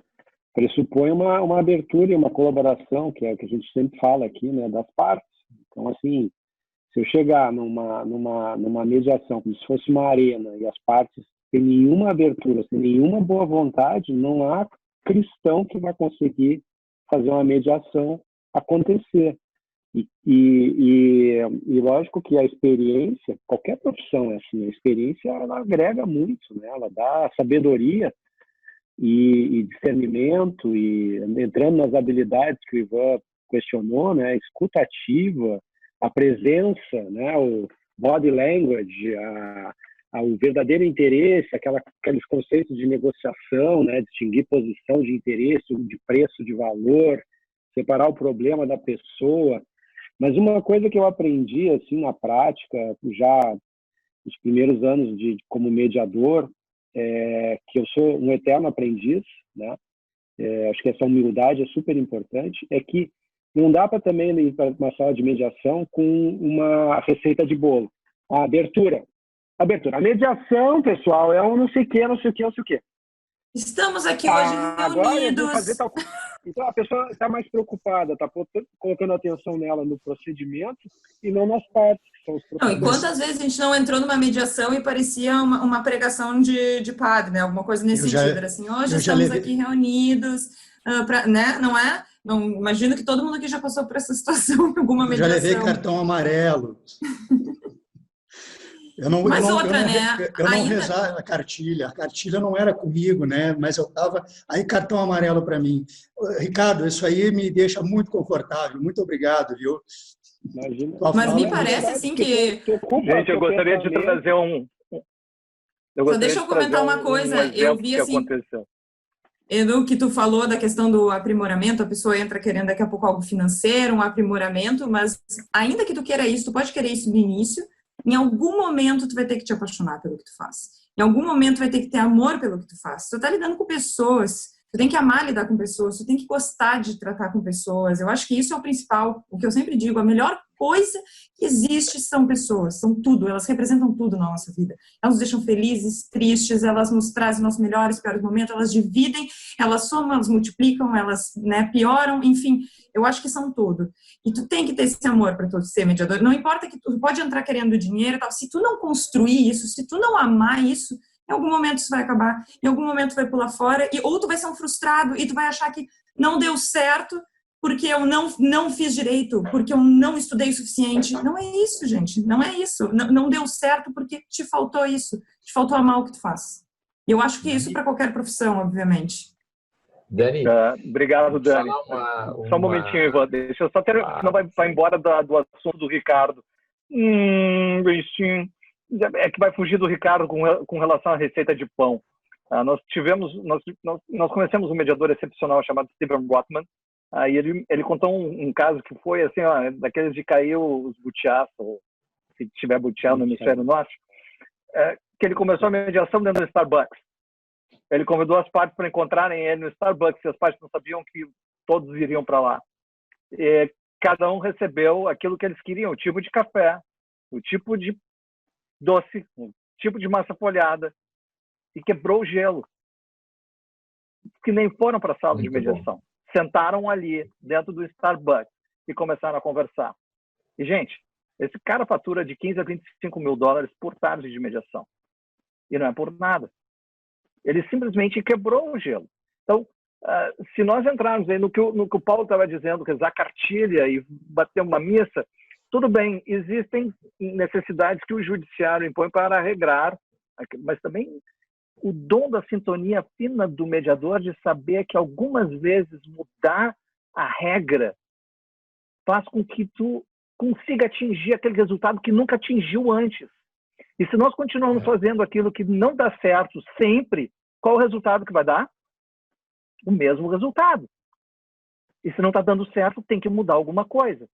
pressupõe uma abertura e uma colaboração, que é o que a gente sempre fala aqui, né? Das partes. Então, assim, se eu chegar numa mediação como se fosse uma arena e as partes sem nenhuma abertura, sem nenhuma boa vontade, não há cristão que vai conseguir fazer uma mediação acontecer. E lógico que a experiência, qualquer profissão é assim, a experiência ela agrega muito, né? Ela dá sabedoria e discernimento, e entrando nas habilidades que o Ivan questionou, né? Escuta ativa, a presença, né? O body language, o verdadeiro interesse, aqueles conceitos de negociação, né? Distinguir posição de interesse, de preço, de valor, separar o problema da pessoa. Mas uma coisa que eu aprendi assim na prática, já nos primeiros anos como mediador, que eu sou um eterno aprendiz, né? Acho que essa humildade é super importante, é que não dá para também ir para uma sala de mediação com uma receita de bolo. A abertura. A mediação, pessoal, é um não sei o quê, não sei o quê, não sei o quê. Estamos aqui hoje agora eu vou reunidos. fazer tal... Então a pessoa está mais preocupada, está colocando atenção nela no procedimento e não nas partes, que são os Não, e quantas vezes a gente não entrou numa mediação e parecia uma pregação de padre, né? Alguma coisa nesse sentido. Era assim, hoje estamos aqui reunidos, né? Não é? Não, imagino que todo mundo aqui já passou por essa situação em alguma mediação. Já levei cartão amarelo. Eu não rezava a cartilha não era comigo, né? Mas eu estava, aí cartão amarelo para mim. Ricardo, isso aí me deixa muito confortável, muito obrigado, viu? Imagina. Mas me parece assim que... Gente, eu gostaria de trazer Só deixa eu comentar uma coisa, eu vi assim... Edu, que tu falou da questão do aprimoramento, a pessoa entra querendo daqui a pouco algo financeiro, um aprimoramento, mas ainda que tu queira isso, tu pode querer isso no início, em algum momento tu vai ter que te apaixonar pelo que tu faz. Em algum momento vai ter que ter amor pelo que tu faz. Tu tá lidando com pessoas, tu tem que amar lidar com pessoas, tu tem que gostar de tratar com pessoas. Eu acho que isso é o principal, o que eu sempre digo, a melhor coisa que existe são pessoas, são tudo, elas representam tudo na nossa vida. Elas nos deixam felizes, tristes, elas nos trazem nossos melhores, piores momentos, elas dividem, elas somam, elas multiplicam, elas, né, pioram, enfim, eu acho que são tudo. E tu tem que ter esse amor para tu ser mediador. Não importa que tu pode entrar querendo dinheiro e tal, se tu não construir isso, se tu não amar isso, em algum momento isso vai acabar, em algum momento vai pular fora, ou tu vai ser um frustrado e tu vai achar que não deu certo porque eu não fiz direito, porque eu não estudei o suficiente. Não é isso, gente, não é isso. Não deu certo porque te faltou isso, te faltou amar o que tu faz. E eu acho que isso para qualquer profissão, obviamente. Dani? Obrigado, Dani. Só um momentinho, Ivan. Deixa eu só ter... Senão vai embora do assunto do Ricardo. Bichinho. É que vai fugir do Ricardo com relação à receita de pão. Nós conhecemos um mediador excepcional chamado Steven Rotman. Aí ele contou um caso que foi assim, daqueles de cair os butiás, ou se tiver butiá no hemisfério norte, que ele começou a mediação dentro do Starbucks. Ele convidou as partes para encontrarem ele no Starbucks, e as partes não sabiam que todos iriam para lá. E cada um recebeu aquilo que eles queriam, o tipo de café, o tipo de doce, o tipo de massa folhada, e quebrou o gelo. Que nem foram para a sala de mediação. Bom. Sentaram ali, dentro do Starbucks, e começaram a conversar. E, gente, esse cara fatura de 15 a 25 mil dólares por tarde de mediação. E não é por nada. Ele simplesmente quebrou o gelo. Então, se nós entrarmos aí no que o Paulo estava dizendo, rezar cartilha e bater uma missa, tudo bem, existem necessidades que o judiciário impõe para regrar, mas também o dom da sintonia fina do mediador de saber que algumas vezes mudar a regra faz com que tu consiga atingir aquele resultado que nunca atingiu antes. E se nós continuarmos fazendo aquilo que não dá certo sempre, qual o resultado que vai dar? O mesmo resultado. E se não está dando certo, tem que mudar alguma coisa.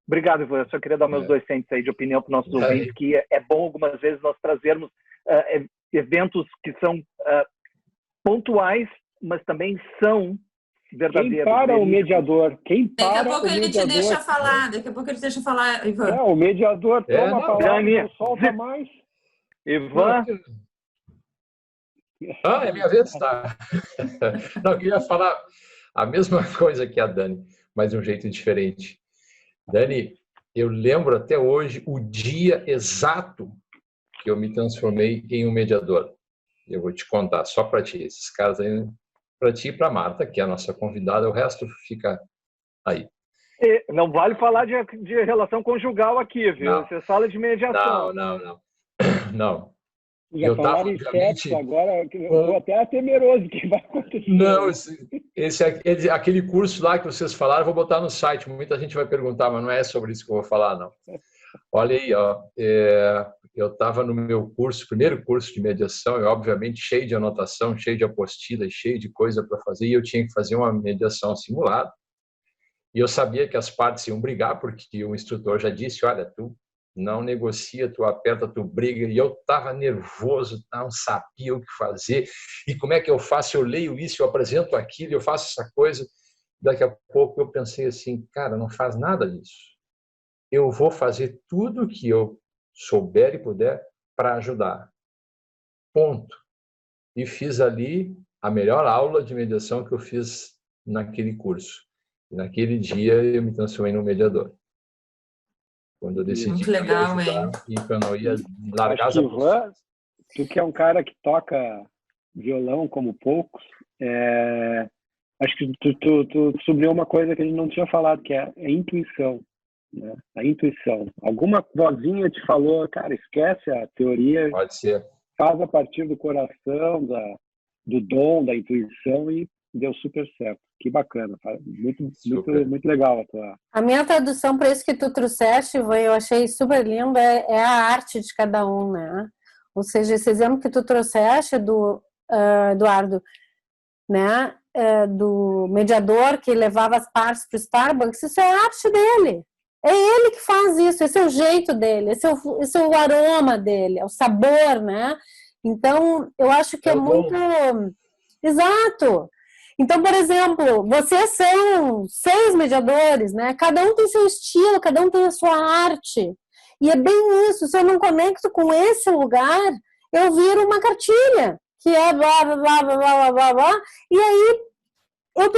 Obrigado, Ivan. Eu só queria dar meus 2 centos aí de opinião para os nossos ouvintes, que é bom algumas vezes nós trazermos eventos que são pontuais mas também são verdadeiros. Quem para o mediador? Quem para Daqui a pouco ele mediador? te deixa falar. Daqui a pouco ele te deixa falar, Ivan. O mediador toma a palavra, Dani, não solta mais. Ivan? É minha vez? Tá. Não, eu queria falar a mesma coisa que a Dani, mas de um jeito diferente. Dani, eu lembro até hoje o dia exato que eu me transformei em um mediador. Eu vou te contar só para ti, esses caras aí, para ti e para a Marta, que é a nossa convidada, o resto fica aí. Não vale falar de relação conjugal aqui, viu? Não. Você fala de mediação. Não. Já falaram em sexo agora, eu vou até temeroso que vai acontecer. Não, aquele curso lá que vocês falaram, eu vou botar no site. Muita gente vai perguntar, mas não é sobre isso que eu vou falar, não. Olha aí, ó, eu estava no meu primeiro curso de mediação, e obviamente cheio de anotação, cheio de apostilas, cheio de coisa para fazer, e eu tinha que fazer uma mediação simulada. E eu sabia que as partes iam brigar, porque o instrutor já disse, olha, tu não negocia, tu aperta, tu briga, e eu estava nervoso, não sabia o que fazer, e como é que eu faço? Eu leio isso, eu apresento aquilo, eu faço essa coisa. Daqui a pouco eu pensei assim, cara, não faz nada disso. Eu vou fazer tudo o que eu souber e puder para ajudar. Ponto. E fiz ali a melhor aula de mediação que eu fiz naquele curso. E naquele dia eu me transformei num mediador. Quando eu decidi muito legal, e que eu não ia largar as Ivan, tu que é um cara que toca violão como poucos, acho que tu subiu uma coisa que a gente não tinha falado, que é a intuição. Né? A intuição. Alguma vozinha te falou, cara, esquece a teoria. Pode ser. Faz a partir do coração, do dom, da intuição, e deu super certo. Que bacana, muito legal a tua... A minha tradução para isso que tu trouxeste, Ivan, eu achei super lindo, é a arte de cada um, né? Ou seja, esse exemplo que tu trouxeste Eduardo, né? Do mediador que levava as partes para o Starbucks, isso é a arte dele. É ele que faz isso, esse é o jeito dele, esse é o aroma dele, é o sabor, né? Então, eu acho que é muito... Exato! Então, por exemplo, vocês são 6 mediadores, né? Cada um tem seu estilo, cada um tem a sua arte. E é bem isso, se eu não conecto com esse lugar, eu viro uma cartilha, que é blá, blá, blá, blá, blá, blá, blá, e aí eu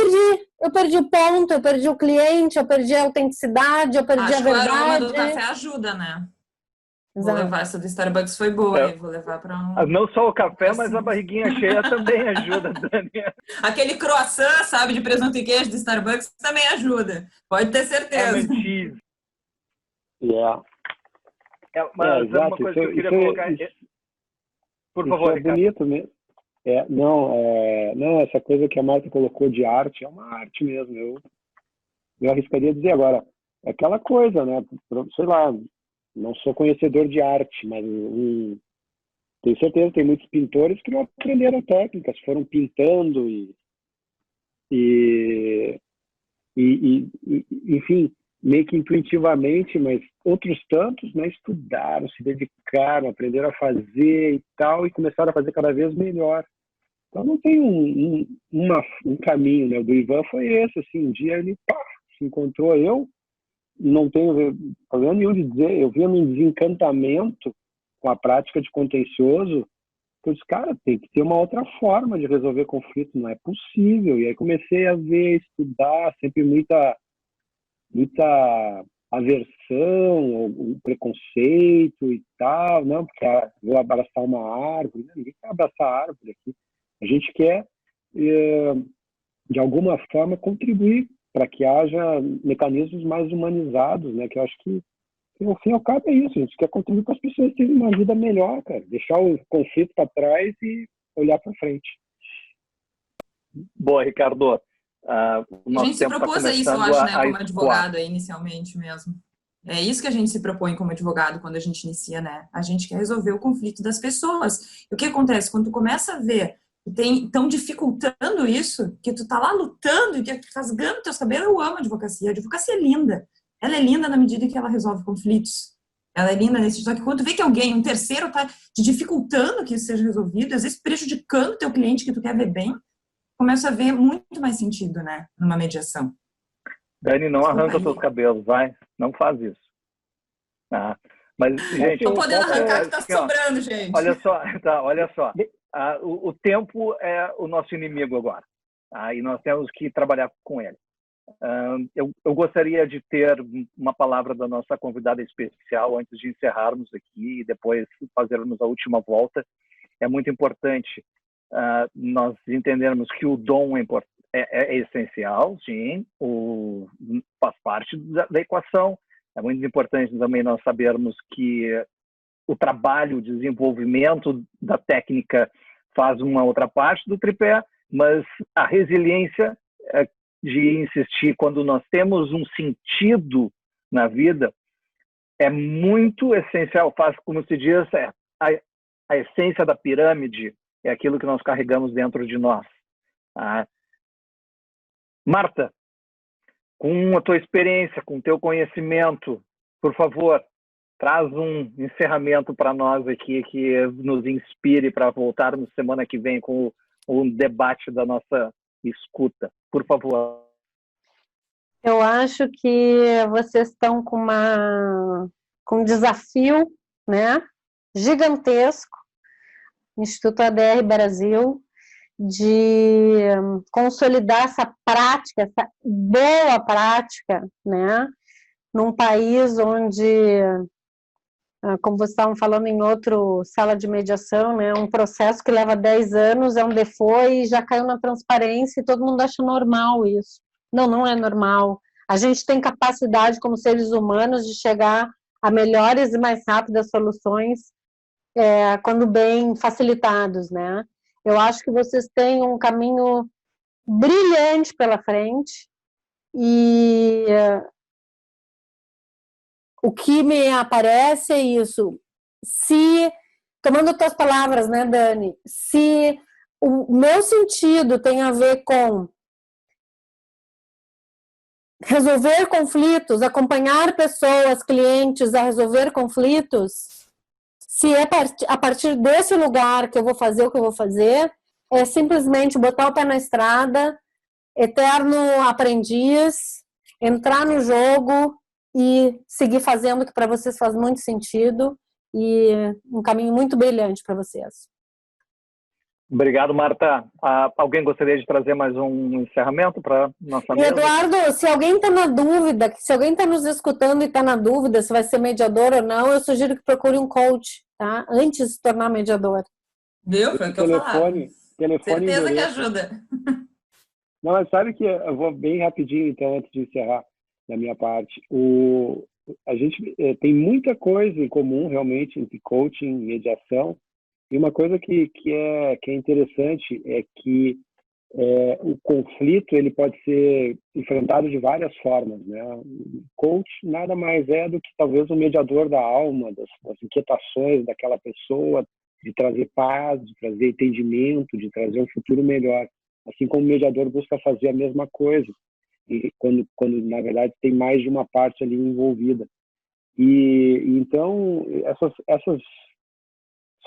perdi o ponto, eu perdi o cliente, eu perdi a autenticidade, eu perdi a verdade. O aroma do café ajuda, né? Vou levar essa do Starbucks, foi boa, vou levar para Não só o café, mas a barriguinha cheia também ajuda, Dani. Aquele croissant, sabe, de presunto e queijo do Starbucks também ajuda, pode ter certeza. Mas é uma coisa que eu queria colocar... Por favor, Ricardo. Bonito mesmo. Não, essa coisa que a Marta colocou de arte, é uma arte mesmo. Eu arriscaria dizer agora, é aquela coisa, né? Sei lá, não sou conhecedor de arte, mas tenho certeza que tem muitos pintores que não aprenderam técnicas, foram pintando enfim, meio que intuitivamente, mas outros tantos, né, estudaram, se dedicaram, aprenderam a fazer e tal, e começaram a fazer cada vez melhor. Então não tem um caminho, né? O do Ivan foi esse, assim, um dia ele se encontrou, eu não tenho problema nenhum de dizer, eu via um desencantamento com a prática de contencioso, que eu disse, cara, tem que ter uma outra forma de resolver conflito, não é possível. E aí comecei a ver, estudar, sempre muita aversão, um preconceito e tal, não, porque vou abraçar uma árvore, ninguém quer abraçar a árvore aqui. A gente quer, de alguma forma, contribuir para que haja mecanismos mais humanizados, né? Que eu acho que, no fim ao cabo, é isso. A gente quer contribuir para as pessoas terem uma vida melhor, cara. Deixar o conflito para trás e olhar para frente. Boa, Ricardo. A gente se propôs a isso, eu acho, né, como advogado, inicialmente mesmo. É isso que a gente se propõe como advogado quando a gente inicia, né? A gente quer resolver o conflito das pessoas. E o que acontece? Quando tu começa a ver estão dificultando isso, que tu tá lá lutando e que rasgando teus cabelos, eu amo a advocacia. A advocacia é linda. Ela é linda na medida que ela resolve conflitos. Ela é linda nesse sentido que quando tu vê que alguém, um terceiro, tá te dificultando que isso seja resolvido, às vezes prejudicando teu cliente que tu quer ver bem, começo a ver muito mais sentido, né, numa mediação. Dani, não Desculpa arranca aí. seus cabelos, vai. Não faz isso. Ah, mas, gente... Tô podendo arrancar que tá aqui, ó, sobrando, gente. olha só, tá, olha só. O tempo é o nosso inimigo agora. Tá? E nós temos que trabalhar com ele. Eu gostaria de ter uma palavra da nossa convidada especial antes de encerrarmos aqui e depois fazermos a última volta. É muito importante nós entendermos que o dom é essencial, sim, faz parte da equação. É muito importante também nós sabermos que o trabalho, o desenvolvimento da técnica faz uma outra parte do tripé, mas a resiliência de insistir quando nós temos um sentido na vida é muito essencial. Faz, como se diz, a essência da pirâmide é aquilo que nós carregamos dentro de nós. Marta, com a tua experiência, com o teu conhecimento, por favor, traz um encerramento para nós aqui que nos inspire para voltarmos semana que vem com o debate da nossa escuta. Por favor. Eu acho que vocês estão com um desafio, né, gigantesco, Instituto ADR Brasil, de consolidar essa prática, essa boa prática, né, num país onde, como vocês estavam falando em outro sala de mediação, né, um processo que leva 10 anos, é um default e já caiu na transparência e todo mundo acha normal isso. Não, não é normal. A gente tem capacidade como seres humanos de chegar a melhores e mais rápidas soluções quando bem facilitados, né? Eu acho que vocês têm um caminho brilhante pela frente e o que me aparece é isso. Se, tomando tuas palavras, né, Dani, se o meu sentido tem a ver com resolver conflitos, acompanhar pessoas, clientes a resolver conflitos, se é a partir desse lugar que eu vou fazer o que eu vou fazer, é simplesmente botar o pé na estrada, eterno aprendiz, entrar no jogo e seguir fazendo o que para vocês faz muito sentido e um caminho muito brilhante para vocês. Obrigado, Marta. Alguém gostaria de trazer mais um encerramento para nossa mesa? Eduardo, se alguém está na dúvida, se alguém está nos escutando e está na dúvida se vai ser mediador ou não, eu sugiro que procure um coach, tá? Antes de se tornar mediador. Viu? Foi o que eu falava. Certeza que ajuda. Não, mas sabe que eu vou bem rapidinho, então, antes de encerrar da minha parte. A gente tem muita coisa em comum, realmente, entre coaching e mediação. E uma coisa que é interessante é que o conflito ele pode ser enfrentado de várias formas, né? O coach nada mais é do que talvez o mediador da alma, das inquietações daquela pessoa, de trazer paz, de trazer entendimento, de trazer um futuro melhor. Assim como o mediador busca fazer a mesma coisa, e quando na verdade tem mais de uma parte ali envolvida. E então essas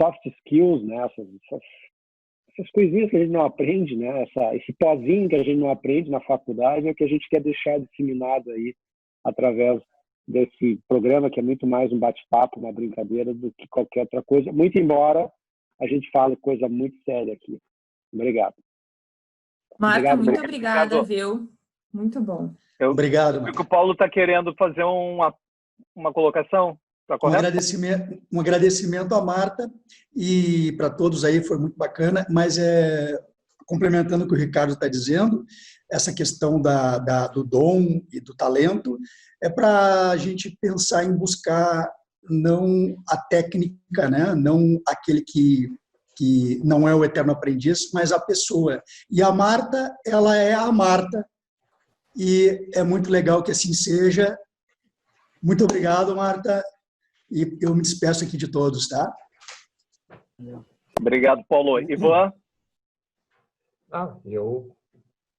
soft skills, né? Essas coisinhas que a gente não aprende, né? Esse pozinho que a gente não aprende na faculdade é o que a gente quer deixar disseminado aí através desse programa, que é muito mais um bate-papo, uma brincadeira do que qualquer outra coisa, muito embora a gente fale coisa muito séria aqui. Obrigado. Marta, muito obrigada, viu? Muito bom. Obrigado, Marta. O Paulo está querendo fazer uma colocação. Tá correto? Um agradecimento à Marta e para todos aí, foi muito bacana, mas complementando o que o Ricardo está dizendo, essa questão do dom e do talento é para a gente pensar em buscar não a técnica, né? Não aquele que não é o eterno aprendiz, mas a pessoa. E a Marta, ela é a Marta e é muito legal que assim seja. Muito obrigado, Marta. E eu me despeço aqui de todos, tá? Obrigado, Paulo. Ivan? Eu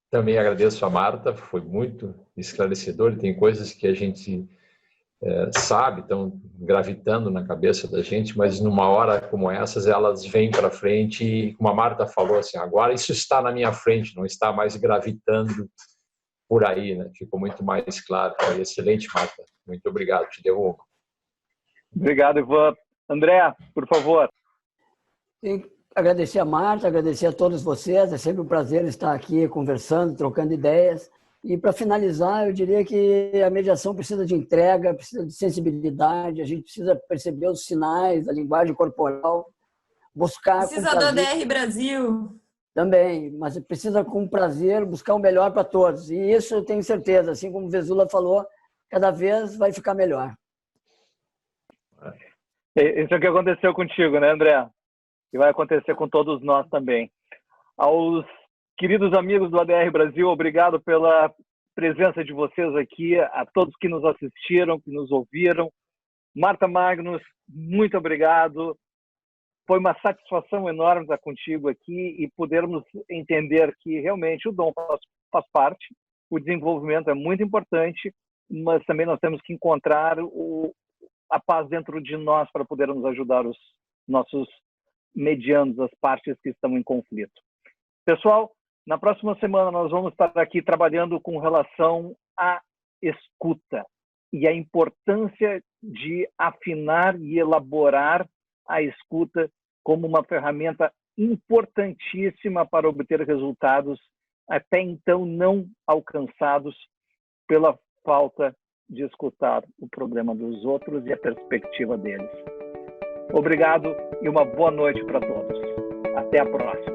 também agradeço a Marta, foi muito esclarecedor. Tem coisas que a gente sabe, estão gravitando na cabeça da gente, mas numa hora como essas, elas vêm para frente e, como a Marta falou, assim, agora isso está na minha frente, não está mais gravitando por aí, né? Ficou muito mais claro. Excelente, Marta. Muito obrigado, te devolvo. Obrigado, Ivan. André, por favor. Tenho que agradecer a Marta, agradecer a todos vocês, é sempre um prazer estar aqui conversando, trocando ideias. E, para finalizar, eu diria que a mediação precisa de entrega, precisa de sensibilidade, a gente precisa perceber os sinais, a linguagem corporal, buscar... Precisa do ADR Brasil. Também, mas precisa com prazer buscar o melhor para todos. E isso eu tenho certeza, assim como o Vesula falou, cada vez vai ficar melhor. Isso é o que aconteceu contigo, né, André? E vai acontecer com todos nós também. Aos queridos amigos do ADR Brasil, obrigado pela presença de vocês aqui, a todos que nos assistiram, que nos ouviram. Marta Magnus, muito obrigado. Foi uma satisfação enorme estar contigo aqui e podermos entender que realmente o dom faz parte, o desenvolvimento é muito importante, mas também nós temos que encontrar a paz dentro de nós para podermos ajudar os nossos medianos, as partes que estão em conflito. Pessoal, na próxima semana nós vamos estar aqui trabalhando com relação à escuta e a importância de afinar e elaborar a escuta como uma ferramenta importantíssima para obter resultados até então não alcançados pela falta de escutar o problema dos outros e a perspectiva deles. Obrigado e uma boa noite para todos. Até a próxima.